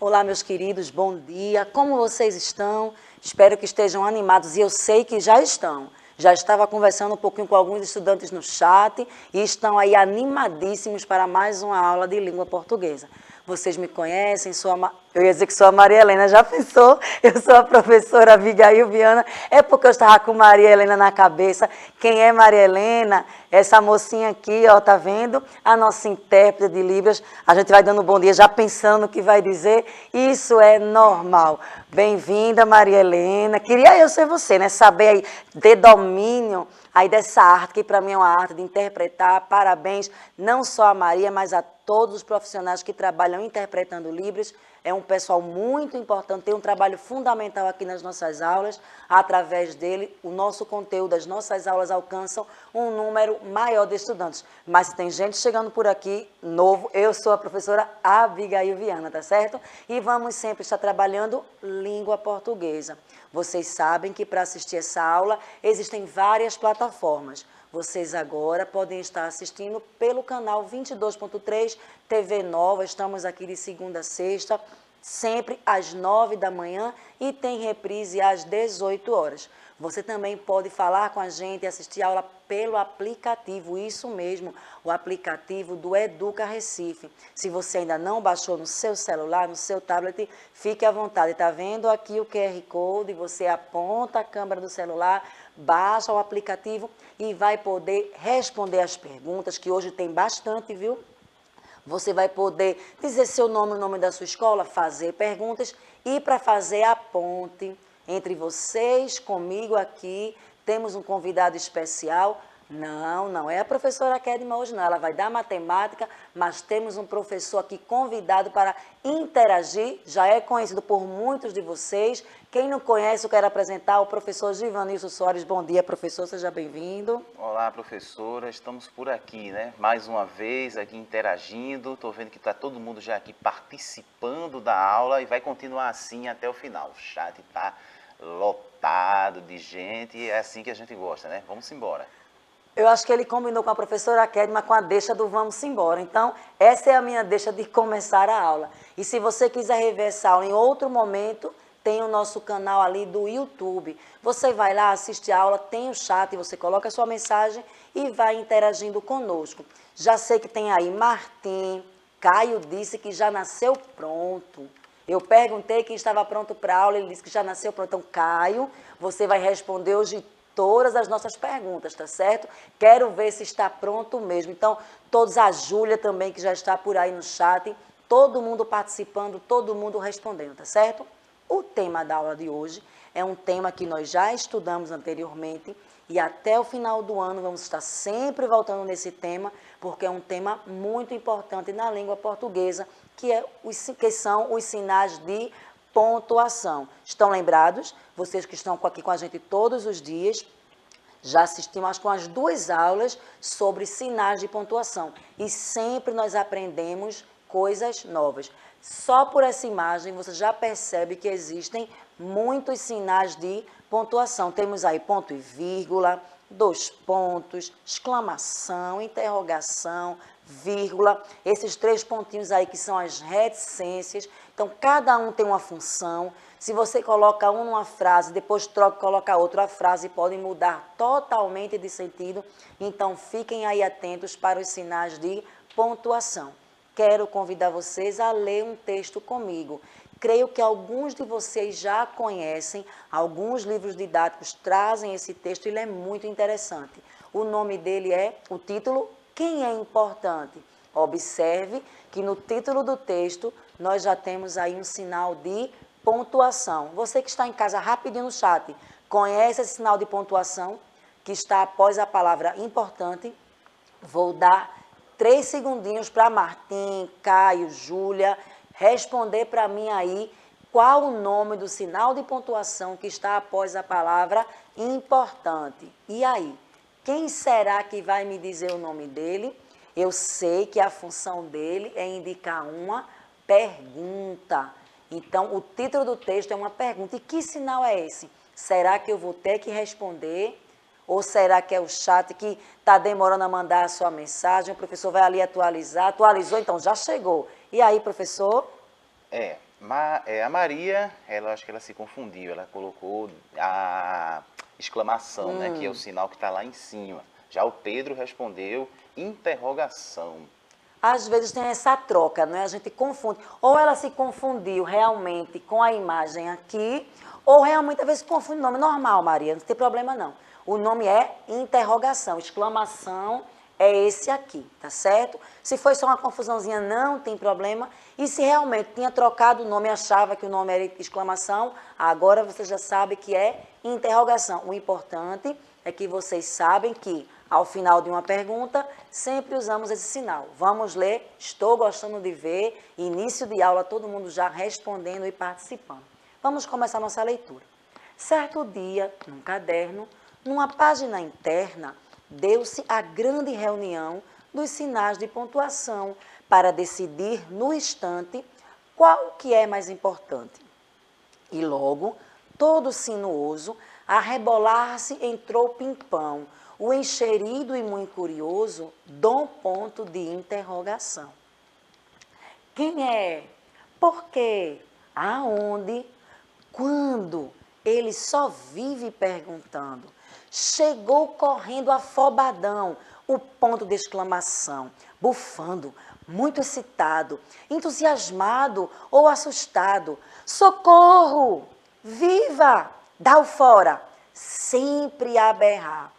Olá, meus queridos, bom dia. Como vocês estão? Espero que estejam animados e eu sei que já estão. Já estava conversando um pouquinho com alguns estudantes no chat e estão aí animadíssimos para mais uma aula de língua portuguesa. Vocês me conhecem, eu ia dizer que sou a Maria Helena, já pensou? Eu sou a professora Abigail Viana, é porque eu estava com Maria Helena na cabeça. Quem é Maria Helena? Essa mocinha aqui, ó, tá vendo? A nossa intérprete de Libras. A gente vai dando um bom dia já pensando o que vai dizer. Isso é normal. Bem-vinda, Maria Helena. Queria eu ser você, né? Saber aí, ter domínio aí dessa arte, que para mim é uma arte de interpretar. Parabéns, não só a Maria, mas a todos os profissionais que trabalham interpretando Libras. É um pessoal muito importante, tem um trabalho fundamental aqui nas nossas aulas. Através dele, o nosso conteúdo, as nossas aulas alcançam um número maior de estudantes. Mas se tem gente chegando por aqui, novo, eu sou a professora Abigail Viana, tá certo? E vamos sempre estar trabalhando língua portuguesa. Vocês sabem que para assistir essa aula existem várias plataformas. Vocês agora podem estar assistindo pelo canal 22.3 TV Nova. Estamos aqui de segunda a sexta, sempre às 9 da manhã e tem reprise às 18 horas. Você também pode falar com a gente e assistir a aula pelo aplicativo, isso mesmo, o aplicativo do Educa Recife. Se você ainda não baixou no seu celular, no seu tablet, fique à vontade. Está vendo aqui o QR Code, você aponta a câmera do celular, baixa o aplicativo e vai poder responder as perguntas, que hoje tem bastante, viu? Você vai poder dizer seu nome, o nome da sua escola, fazer perguntas e para fazer a ponte entre vocês, comigo aqui, temos um convidado especial. Não é a professora Kedma hoje não, ela vai dar matemática, mas temos um professor aqui convidado para interagir, já é conhecido por muitos de vocês. Quem não conhece, eu quero apresentar o professor Givanilson Soares. Bom dia, professor, seja bem-vindo. Olá, professora, estamos por aqui, né? Mais uma vez aqui interagindo, estou vendo que está todo mundo já aqui participando da aula e vai continuar assim até o final. O chat está lotado de gente e é assim que a gente gosta, né? Vamos embora. Eu acho que ele combinou com a professora Kedma com a deixa do vamos embora. Então, essa é a minha deixa de começar a aula. E se você quiser rever essa aula em outro momento, tem o nosso canal ali do YouTube. Você vai lá, assiste a aula, tem o chat, você coloca a sua mensagem e vai interagindo conosco. Já sei que tem aí Martim, Caio disse que já nasceu pronto. Eu perguntei quem estava pronto para a aula, ele disse que já nasceu pronto. Então, Caio, você vai responder hoje todas as nossas perguntas, tá certo? Quero ver se está pronto mesmo. Então, todos, a Júlia também, que já está por aí no chat, todo mundo participando, todo mundo respondendo, tá certo? O tema da aula de hoje é um tema que nós já estudamos anteriormente e até o final do ano vamos estar sempre voltando nesse tema, porque é um tema muito importante na língua portuguesa, que são os sinais de pontuação. Estão lembrados? Vocês que estão aqui com a gente todos os dias, já assistimos com as 2 aulas sobre sinais de pontuação. E sempre nós aprendemos coisas novas. Só por essa imagem você já percebe que existem muitos sinais de pontuação. Temos aí ponto e vírgula, 2 pontos, exclamação, interrogação, vírgula, esses 3 pontinhos aí que são as reticências. Então, cada um tem uma função. Se você coloca um numa frase, depois troca e coloca outro, a frase pode mudar totalmente de sentido. Então, fiquem aí atentos para os sinais de pontuação. Quero convidar vocês a ler um texto comigo. Creio que alguns de vocês já conhecem, alguns livros didáticos trazem esse texto, ele é muito interessante. O nome dele é, o título, Quem é Importante? Observe que no título do texto nós já temos aí um sinal de pontuação. Você que está em casa, rapidinho no chat, conhece esse sinal de pontuação que está após a palavra importante? Vou dar 3 segundinhos para Martim, Caio, Júlia, responder para mim aí qual o nome do sinal de pontuação que está após a palavra importante. E aí, quem será que vai me dizer o nome dele? Eu sei que a função dele é indicar uma pergunta. Então, o título do texto é uma pergunta. E que sinal é esse? Será que eu vou ter que responder? Ou será que é o chat que está demorando a mandar a sua mensagem? O professor vai ali atualizar. Atualizou, então já chegou. E aí, professor? A Maria, ela acho que ela se confundiu, ela colocou a exclamação, né, que é o sinal que está lá em cima. Já o Pedro respondeu interrogação. Às vezes tem essa troca, né? A gente confunde. Ou ela se confundiu realmente com a imagem aqui, ou realmente às vezes confunde o nome normal, Maria, não tem problema não. O nome é interrogação, exclamação é esse aqui, tá certo? Se foi só uma confusãozinha, não tem problema. E se realmente tinha trocado o nome, achava que o nome era exclamação, agora você já sabe que é interrogação. O importante é que vocês sabem que, ao final de uma pergunta, sempre usamos esse sinal. Vamos ler, estou gostando de ver, início de aula, todo mundo já respondendo e participando. Vamos começar nossa leitura. Certo dia, num caderno, numa página interna, deu-se a grande reunião dos sinais de pontuação para decidir no instante qual que é mais importante. E logo, todo sinuoso, a rebolar-se entrou Pimpão, o encherido e muito curioso, Dom ponto de interrogação. Quem é? Por quê? Aonde? Quando? Ele só vive perguntando. Chegou correndo afobadão, o ponto de exclamação, bufando, muito excitado, entusiasmado ou assustado. Socorro! Viva! Dá-o fora! Sempre a berrar.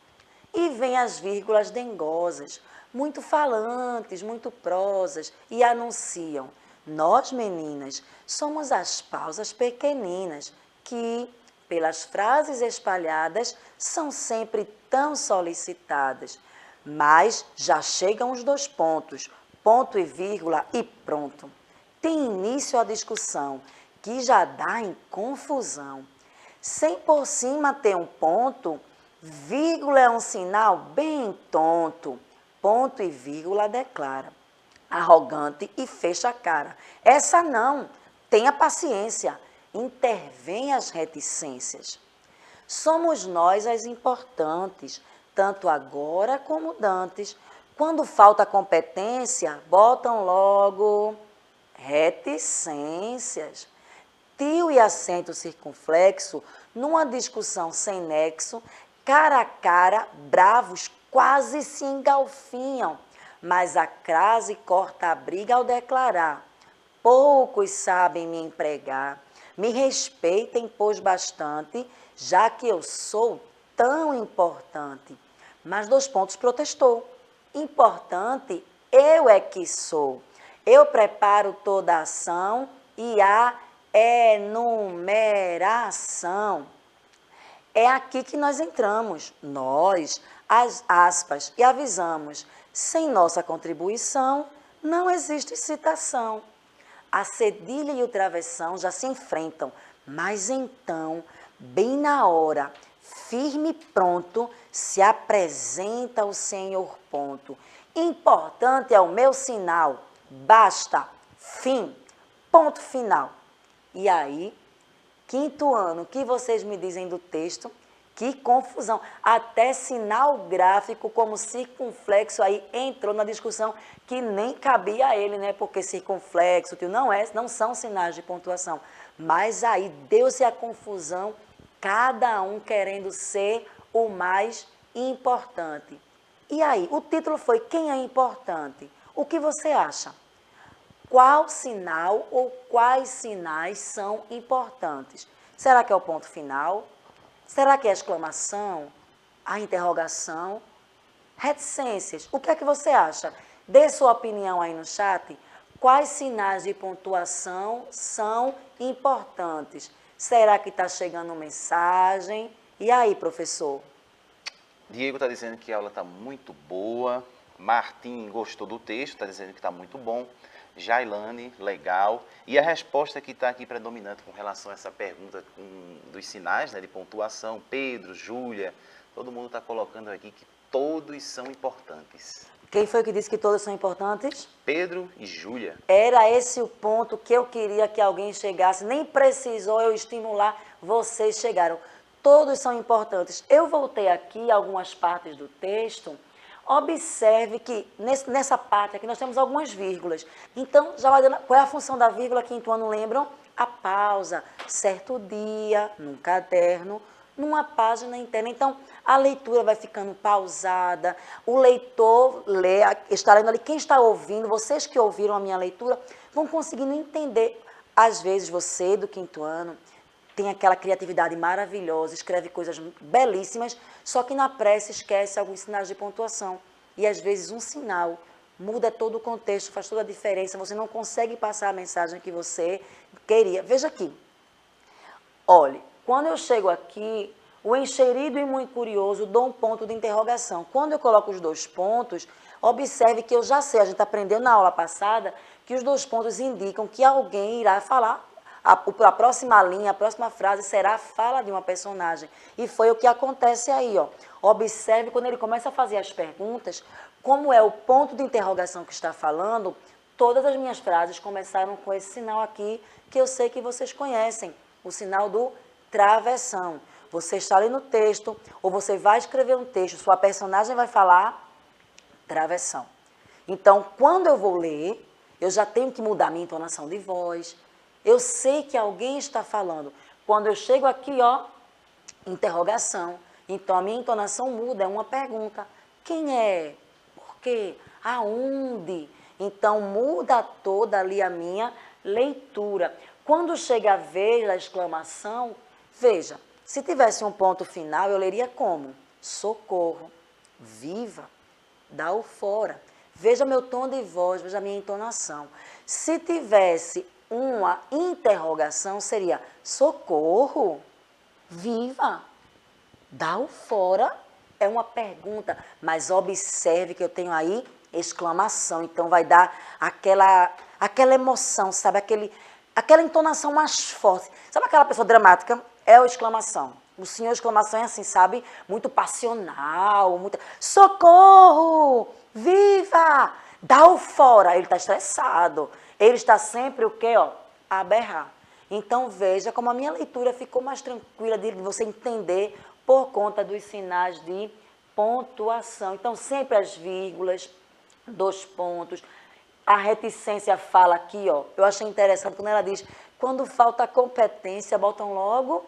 E vem as vírgulas dengosas, muito falantes, muito prosas, e anunciam: nós, meninas, somos as pausas pequeninas, que, pelas frases espalhadas, são sempre tão solicitadas. Mas já chegam os dois pontos, ponto e vírgula e pronto. Tem início a discussão, que já dá em confusão. Sem por cima ter um ponto, vírgula é um sinal bem tonto. Ponto e vírgula declara. Arrogante e fecha a cara. Essa não, tenha paciência, intervém as reticências. Somos nós as importantes, tanto agora como dantes. Quando falta competência, botam logo reticências. Tio e acento circunflexo, numa discussão sem nexo, cara a cara, bravos, quase se engalfinham. Mas a crase corta a briga ao declarar: poucos sabem me empregar, me respeitem, pois bastante, já que eu sou tão importante. Mas dois pontos protestou: importante eu é que sou. Eu preparo toda a ação e a enumeração. É aqui que nós entramos, nós, as aspas, e avisamos: sem nossa contribuição, não existe citação. A cedilha e o travessão já se enfrentam, mas então, bem na hora, firme e pronto, se apresenta o senhor ponto. Importante é o meu sinal, basta, fim, ponto final. E aí, quinto ano, o que vocês me dizem do texto? Que confusão. Até sinal gráfico como circunflexo aí entrou na discussão que nem cabia a ele, né? Porque circunflexo, não são sinais de pontuação. Mas aí deu-se a confusão, cada um querendo ser o mais importante. E aí, o título foi Quem é Importante? O que você acha? Qual sinal ou quais sinais são importantes? Será que é o ponto final? Será que é a exclamação? A interrogação? Reticências. O que é que você acha? Dê sua opinião aí no chat. Quais sinais de pontuação são importantes? Será que está chegando mensagem? E aí, professor? Diego está dizendo que a aula está muito boa. Martim gostou do texto, está dizendo que está muito bom. Jailane, legal. E a resposta que está aqui predominante com relação a essa pergunta dos sinais, né, de pontuação, Pedro, Júlia, todo mundo está colocando aqui que todos são importantes. Quem foi que disse que todos são importantes? Pedro e Júlia. Era esse o ponto que eu queria que alguém chegasse. Nem precisou eu estimular, vocês chegaram. Todos são importantes. Eu voltei aqui algumas partes do texto. Observe que nessa parte aqui nós temos algumas vírgulas. Então, já vai dando, qual é a função da vírgula, quinto ano lembram? a pausa, certo dia, num caderno, numa página interna. Então, a leitura vai ficando pausada, o leitor lê, está lendo ali, quem está ouvindo, vocês que ouviram a minha leitura, vão conseguindo entender. Às vezes você, do 5º ano, tem aquela criatividade maravilhosa, escreve coisas belíssimas, só que na pressa esquece alguns sinais de pontuação. E às vezes um sinal muda todo o contexto, faz toda a diferença, você não consegue passar a mensagem que você queria. Veja aqui, olhe, quando eu chego aqui, o enxerido e muito curioso, dou um ponto de interrogação. Quando eu coloco os 2 pontos, observe que eu já sei, a gente aprendeu na aula passada, que os 2 pontos indicam que alguém irá falar. A próxima linha, a próxima frase será a fala de uma personagem. E foi o que acontece aí, ó. Observe quando ele começa a fazer as perguntas, como é o ponto de interrogação que está falando, todas as minhas frases começaram com esse sinal aqui, que eu sei que vocês conhecem, o sinal do travessão. Você está ali no texto, ou você vai escrever um texto, sua personagem vai falar travessão. Então, quando eu vou ler, eu já tenho que mudar minha entonação de voz. Eu sei que alguém está falando. Quando eu chego aqui, ó, interrogação. Então, a minha entonação muda, é uma pergunta. Quem é? Por quê? Aonde? Então, muda toda ali a minha leitura. Quando chega a vez da exclamação, veja, se tivesse um ponto final, eu leria como? Socorro, viva, dá o fora. Veja meu tom de voz, veja a minha entonação. Se tivesse uma interrogação, seria socorro, viva, dá o fora. É uma pergunta, mas observe que eu tenho aí exclamação. Então, vai dar aquela emoção, sabe? Aquela entonação mais forte. Sabe aquela pessoa dramática? É o exclamação. O senhor exclamação é assim, sabe? Muito passional, muito... Socorro! Viva! Dá o fora. Ele está estressado. Ele está sempre o quê, ó? A berrar. Então, veja como a minha leitura ficou mais tranquila de você entender por conta dos sinais de pontuação. Então, sempre as vírgulas, 2 pontos. A reticência fala aqui, ó. Eu achei interessante quando ela diz, quando falta competência, botam logo...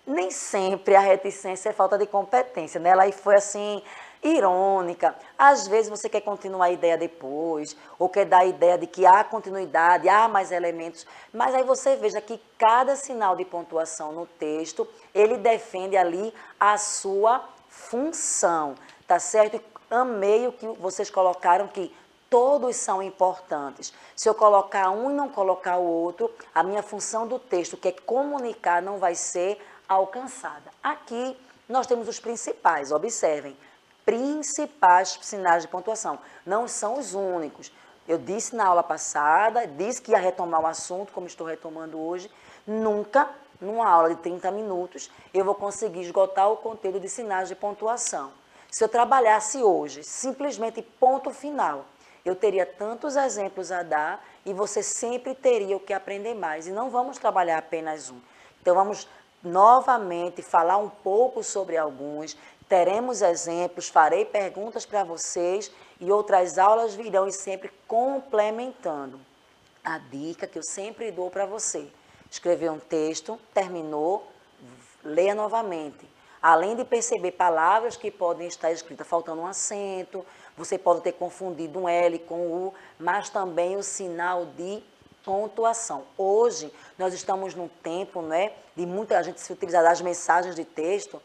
Nem sempre a reticência é falta de competência, né? Ela aí foi assim, irônica. Às vezes você quer continuar a ideia depois, ou quer dar a ideia de que há continuidade, há mais elementos, mas aí você veja que cada sinal de pontuação no texto, ele defende ali a sua função, tá certo? Amei o que vocês colocaram que todos são importantes. Se eu colocar um e não colocar o outro, a minha função do texto, que é comunicar, não vai ser alcançada. Aqui nós temos os principais, observem, principais sinais de pontuação. Não são os únicos. Eu disse na aula passada, disse que ia retomar o assunto, como estou retomando hoje. Nunca, numa aula de 30 minutos, eu vou conseguir esgotar o conteúdo de sinais de pontuação. Se eu trabalhasse hoje, simplesmente ponto final, eu teria tantos exemplos a dar e você sempre teria o que aprender mais. E não vamos trabalhar apenas um. Então, vamos novamente falar um pouco sobre alguns, teremos exemplos, farei perguntas para vocês e outras aulas virão e sempre complementando. A dica que eu sempre dou para você, escrever um texto, terminou, leia novamente. Além de perceber palavras que podem estar escritas faltando um acento, você pode ter confundido um L com U, mas também o sinal de pontuação. Hoje, nós estamos num tempo, né, de muita gente se utilizar das mensagens de texto.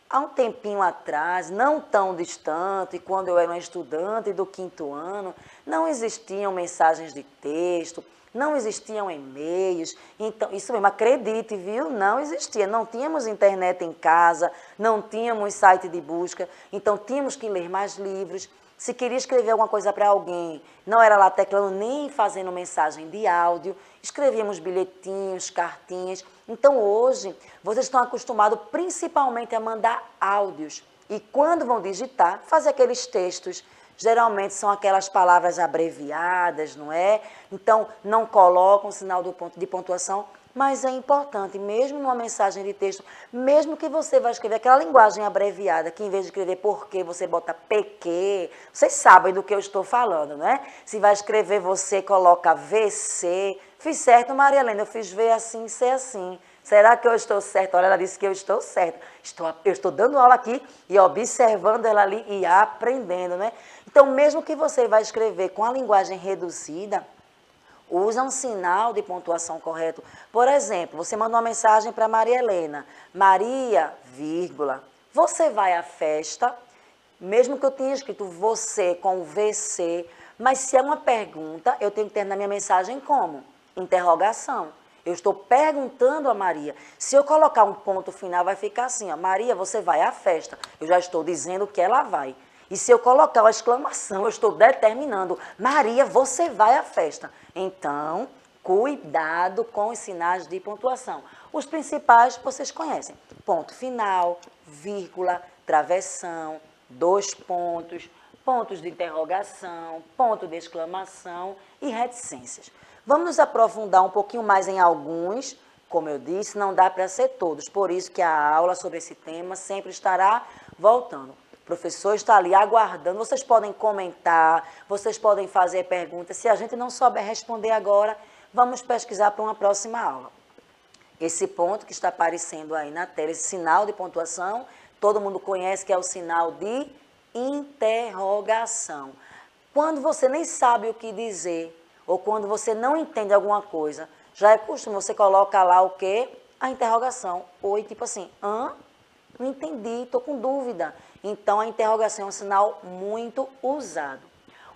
Há um tempinho atrás, não tão distante, quando eu era uma estudante do 5º ano, não existiam mensagens de texto, não existiam e-mails. Então, isso mesmo, acredite, viu? Não existia. Não tínhamos internet em casa, não tínhamos site de busca, então tínhamos que ler mais livros. Se queria escrever alguma coisa para alguém, não era lá teclando nem fazendo mensagem de áudio, escrevíamos bilhetinhos, cartinhas. Então, hoje, vocês estão acostumados principalmente a mandar áudios. E quando vão digitar, fazer aqueles textos. Geralmente são aquelas palavras abreviadas, não é? Então, não colocam sinal de pontuação, Mas é importante, mesmo numa mensagem de texto, mesmo que você vai escrever aquela linguagem abreviada, que em vez de escrever porque você bota PQ, vocês sabem do que eu estou falando, né? Se vai escrever você, coloca VC. Fiz certo, Maria Helena, eu fiz V assim, C assim. Será que eu estou certa? Olha, ela disse que eu estou certa. Eu estou dando aula aqui e observando ela ali e aprendendo, né? Então, mesmo que você vai escrever com a linguagem reduzida, usa um sinal de pontuação correto. Por exemplo, você manda uma mensagem para Maria Helena. Maria, vírgula, você vai à festa? Mesmo que eu tenha escrito você com VC, mas se é uma pergunta, eu tenho que terminar minha mensagem como? Interrogação. Eu estou perguntando a Maria. Se eu colocar um ponto final, vai ficar assim, ó, Maria, você vai à festa. Eu já estou dizendo que ela vai. E se eu colocar uma exclamação, eu estou determinando, Maria, você vai à festa. Então, cuidado com os sinais de pontuação. Os principais vocês conhecem. Ponto final, vírgula, travessão, dois pontos, pontos de interrogação, ponto de exclamação e reticências. Vamos nos aprofundar um pouquinho mais em alguns, como eu disse, não dá para ser todos, por isso que a aula sobre esse tema sempre estará voltando. O professor está ali aguardando, vocês podem comentar, vocês podem fazer perguntas, se a gente não souber responder agora, vamos pesquisar para uma próxima aula. Esse ponto que está aparecendo aí na tela, esse sinal de pontuação, todo mundo conhece que é o sinal de interrogação. Quando você nem sabe o que dizer, ou quando você não entende alguma coisa, já é costume, você coloca lá o quê? A interrogação. Oi, tipo assim, hã? Não entendi, estou com dúvida. Então, a interrogação é um sinal muito usado.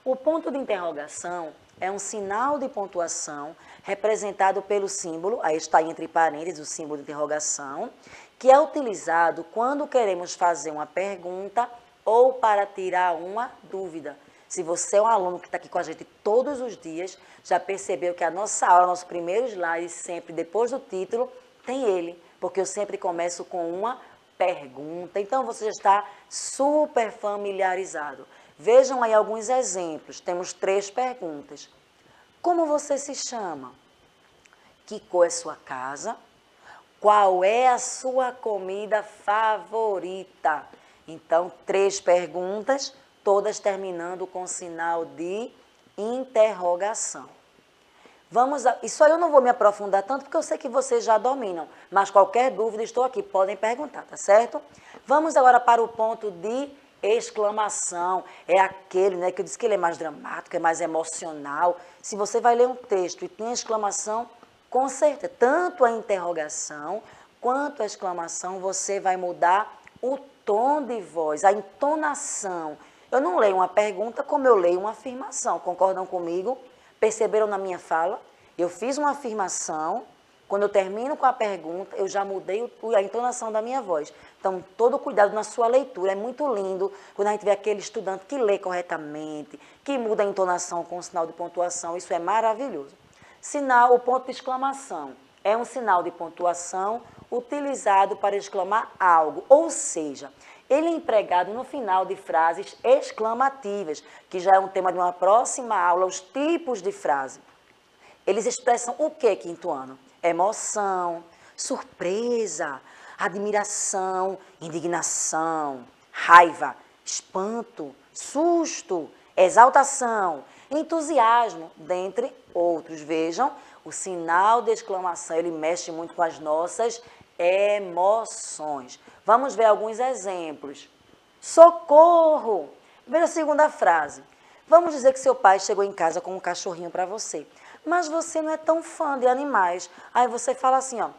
O ponto de interrogação é um sinal de pontuação representado pelo símbolo, aí está entre parênteses o símbolo de interrogação, que é utilizado quando queremos fazer uma pergunta ou para tirar uma dúvida. Se você é um aluno que está aqui com a gente todos os dias, já percebeu que a nossa aula, nosso primeiro slide, sempre depois do título, tem ele, porque eu sempre começo com uma pergunta. Então, você já está super familiarizado. Vejam aí alguns exemplos. Temos 3 perguntas. Como você se chama? Que cor é sua casa? Qual é a sua comida favorita? Então, 3 perguntas, todas terminando com sinal de interrogação. Isso aí eu não vou me aprofundar tanto, porque eu sei que vocês já dominam, mas qualquer dúvida, estou aqui, podem perguntar, tá certo? Vamos agora para o ponto de exclamação. É aquele, né, que eu disse que ele é mais dramático, é mais emocional. Se você vai ler um texto e tem exclamação, com certeza, tanto a interrogação quanto a exclamação, você vai mudar o tom de voz, a entonação. Eu não leio uma pergunta como eu leio uma afirmação, concordam comigo? Perceberam na minha fala? Eu fiz uma afirmação, quando eu termino com a pergunta, eu já mudei a entonação da minha voz. Então, todo cuidado na sua leitura. É muito lindo quando a gente vê aquele estudante que lê corretamente, que muda a entonação com o sinal de pontuação. Isso é maravilhoso. Sinal, o ponto de exclamação. É um sinal de pontuação utilizado para exclamar algo, ou seja, ele é empregado no final de frases exclamativas, que já é um tema de uma próxima aula, os tipos de frase. Eles expressam o que, quinto ano? Emoção, surpresa, admiração, indignação, raiva, espanto, susto, exaltação, entusiasmo, dentre outros. Vejam, o sinal de exclamação, ele mexe muito com as nossas emoções. Vamos ver alguns exemplos. Socorro! Veja a segunda frase. Vamos dizer que seu pai chegou em casa com um cachorrinho para você, mas você não é tão fã de animais. Aí você fala assim, ó,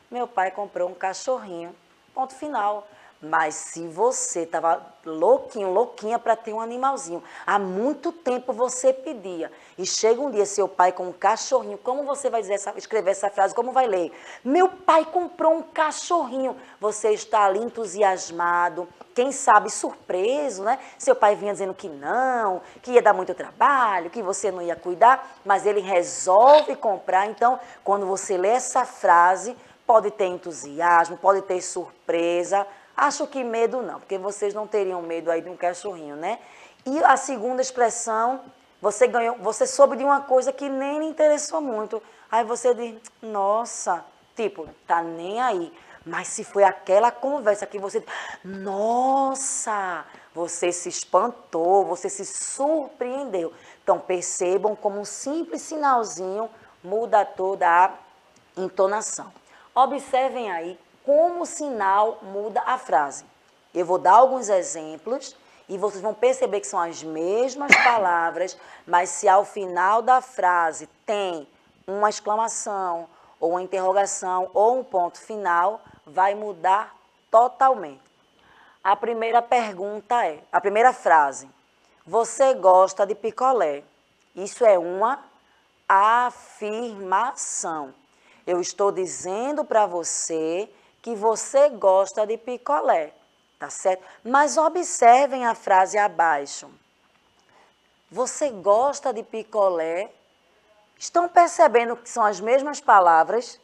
meu pai comprou um cachorrinho, ponto final. Mas se você estava louquinho, louquinha para ter um animalzinho, há muito tempo você pedia, e chega um dia seu pai com um cachorrinho, como você vai escrever essa frase, como vai ler? Meu pai comprou um cachorrinho. Você está ali entusiasmado, quem sabe surpreso, né? Seu pai vinha dizendo que não, que ia dar muito trabalho, que você não ia cuidar, mas ele resolve comprar. Então, quando você lê essa frase, pode ter entusiasmo, pode ter surpresa. Acho que medo não, porque vocês não teriam medo aí de um cachorrinho, né? E a segunda expressão, você soube de uma coisa que nem lhe interessou muito. Aí você diz, nossa, Tipo, tá nem aí. Mas se foi aquela conversa que você... Nossa! Você se espantou, você se surpreendeu. Então, percebam como um simples sinalzinho muda toda a entonação. Observem aí como o sinal muda a frase. Eu vou dar alguns exemplos e vocês vão perceber que são as mesmas palavras, mas se ao final da frase tem uma exclamação, ou uma interrogação, ou um ponto final, vai mudar totalmente. A primeira pergunta é, a primeira frase, você gosta de picolé? Isso é uma afirmação. Eu estou dizendo para você que você gosta de picolé, tá certo? Mas observem a frase abaixo. Você gosta de picolé? Estão percebendo que são as mesmas palavras?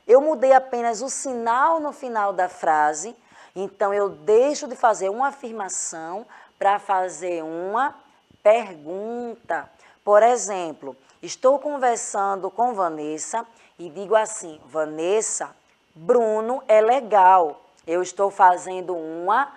Eu mudei apenas o sinal no final da frase, então eu deixo de fazer uma afirmação para fazer uma pergunta. Por exemplo, estou conversando com Vanessa e digo assim, Vanessa, Bruno é legal. Eu estou fazendo uma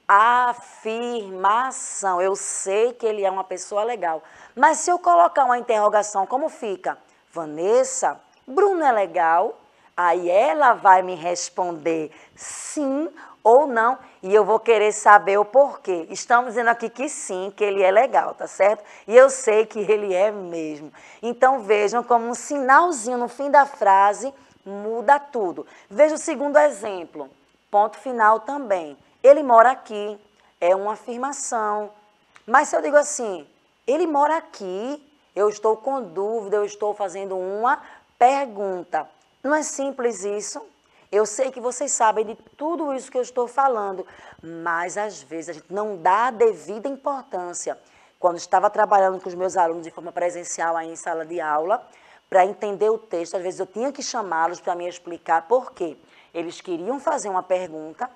afirmação. Eu sei que ele é uma pessoa legal. Mas se eu colocar uma interrogação, como fica? Vanessa, Bruno é legal? Aí ela vai me responder sim ou não, e eu vou querer saber o porquê. Estamos dizendo aqui que sim, que ele é legal, tá certo? E eu sei que ele é mesmo. Então vejam como um sinalzinho no fim da frase muda tudo. Veja o segundo exemplo, ponto final também. Ele mora aqui, é uma afirmação. Mas se eu digo assim, ele mora aqui, eu estou com dúvida, eu estou fazendo uma pergunta. Não é simples isso? Eu sei que vocês sabem de tudo isso que eu estou falando, mas às vezes a gente não dá a devida importância. Quando estava trabalhando com os meus alunos de forma presencial aí em sala de aula, para entender o texto, às vezes eu tinha que chamá-los para me explicar por quê. Eles queriam fazer uma pergunta,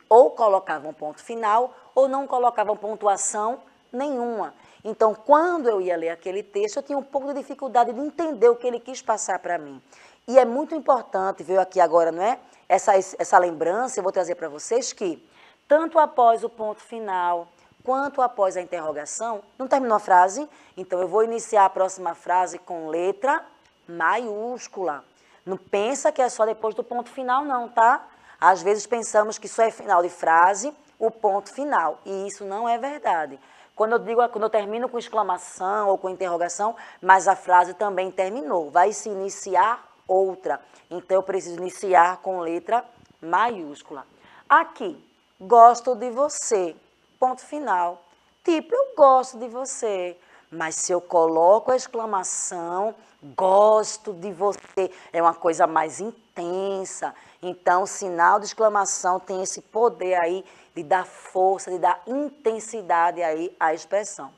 ou colocavam ponto final, ou não colocavam pontuação nenhuma. Então, quando eu ia ler aquele texto, eu tinha um pouco de dificuldade de entender o que ele quis passar para mim. E é muito importante, veio aqui agora, não é? Essa lembrança, eu vou trazer para vocês que, tanto após o ponto final, quanto após a interrogação, não terminou a frase? Então, eu vou iniciar a próxima frase com letra maiúscula. Não pensa que é só depois do ponto final, não, tá? Às vezes pensamos que só é final de frase o ponto final, e isso não é verdade. Quando eu termino com exclamação ou com interrogação, mas a frase também terminou, vai se iniciar outra. Então eu preciso iniciar com letra maiúscula. Aqui, gosto de você, ponto final. Tipo, eu gosto de você. Mas se eu coloco a exclamação, gosto de você, é uma coisa mais intensa. Então, o sinal de exclamação tem esse poder aí de dar força, de dar intensidade aí à expressão.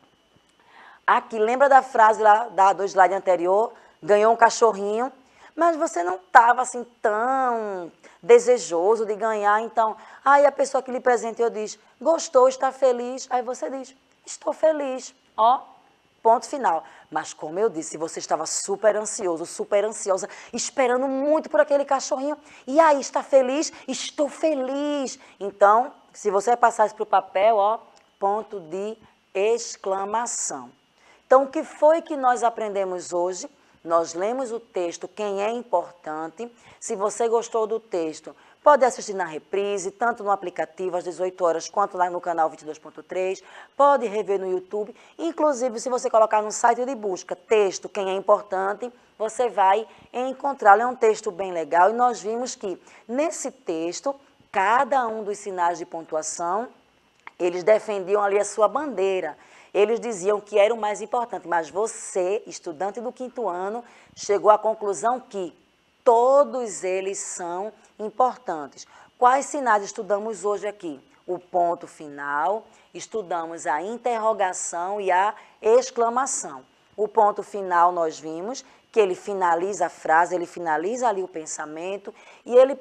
Aqui, lembra da frase lá do slide anterior? Ganhou um cachorrinho, mas você não estava assim tão desejoso de ganhar. Então, aí a pessoa que lhe presenteou diz, gostou, está feliz. Aí você diz, estou feliz, ó. Ponto final. Mas como eu disse, você estava super ansioso, super ansiosa, esperando muito por aquele cachorrinho. E aí, está feliz? Estou feliz. Então, se você passar isso para o papel, ó, ponto de exclamação. Então, o que foi que nós aprendemos hoje? Nós lemos o texto, quem é importante. Se você gostou do texto, pode assistir na reprise, tanto no aplicativo às 18 horas, quanto lá no canal 22.3. Pode rever no YouTube. Inclusive, se você colocar no site de busca, texto, quem é importante, você vai encontrá-lo. É um texto bem legal e nós vimos que, nesse texto, cada um dos sinais de pontuação, eles defendiam ali a sua bandeira. Eles diziam que era o mais importante, mas você, estudante do 5º ano, chegou à conclusão que todos eles são importantes. Quais sinais estudamos hoje aqui? O ponto final, estudamos a interrogação e a exclamação. O ponto final nós vimos que ele finaliza a frase, ele finaliza ali o pensamento e ele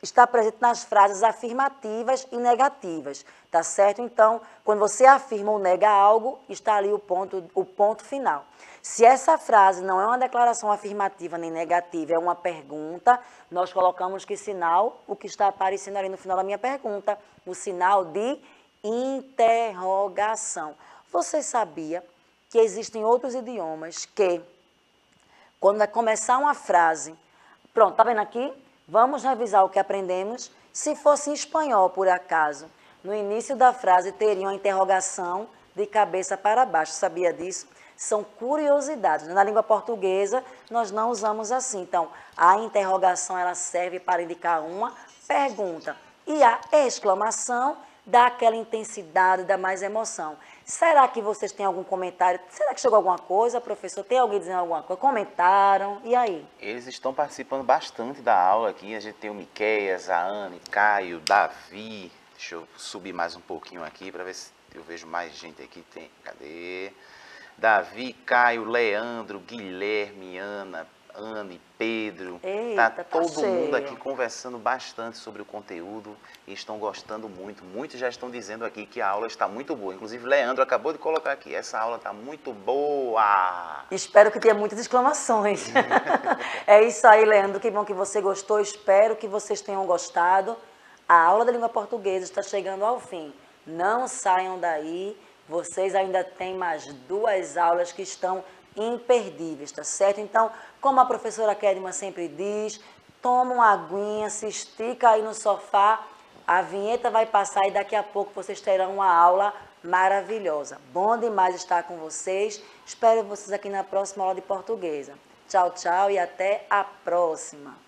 está presente nas frases afirmativas e negativas, tá certo? Então, quando você afirma ou nega algo, está ali o ponto final. Se essa frase não é uma declaração afirmativa nem negativa, é uma pergunta, nós colocamos que sinal, o que está aparecendo ali no final da minha pergunta, o sinal de interrogação. Você sabia que existem outros idiomas que, quando vai começar uma frase, pronto, tá vendo aqui? Vamos revisar o que aprendemos. Se fosse em espanhol, por acaso, no início da frase teria uma interrogação de cabeça para baixo. Sabia disso? São curiosidades. Na língua portuguesa, nós não usamos assim. Então, a interrogação ela serve para indicar uma pergunta. E a exclamação dá aquela intensidade, dá mais emoção. Será que vocês têm algum comentário? Será que chegou alguma coisa, professor? Tem alguém dizendo alguma coisa? Comentaram? E aí? Eles estão participando bastante da aula aqui. A gente tem o Miqueias, a Anne, Caio, Davi. Deixa eu subir mais um pouquinho aqui para ver se eu vejo mais gente aqui. Tem, cadê? Davi, Caio, Leandro, Guilherme, Ana, Anne, Pedro. Eita, Tá todo mundo cheio. aqui conversando bastante sobre o conteúdo e estão gostando muito. Muitos já estão dizendo aqui que a aula está muito boa. Inclusive, Leandro acabou de colocar aqui. Essa aula está muito boa. Espero que tenha muitas exclamações. É isso aí, Leandro. Que bom que você gostou. Espero que vocês tenham gostado. A aula da língua portuguesa está chegando ao fim. Não saiam daí. Vocês ainda têm mais 2 aulas que estão imperdíveis, tá certo? Então, como a professora Kedma sempre diz, toma uma aguinha, se estica aí no sofá, a vinheta vai passar e daqui a pouco vocês terão uma aula maravilhosa. Bom demais estar com vocês. Espero vocês aqui na próxima aula de portuguesa. Tchau, tchau e até a próxima.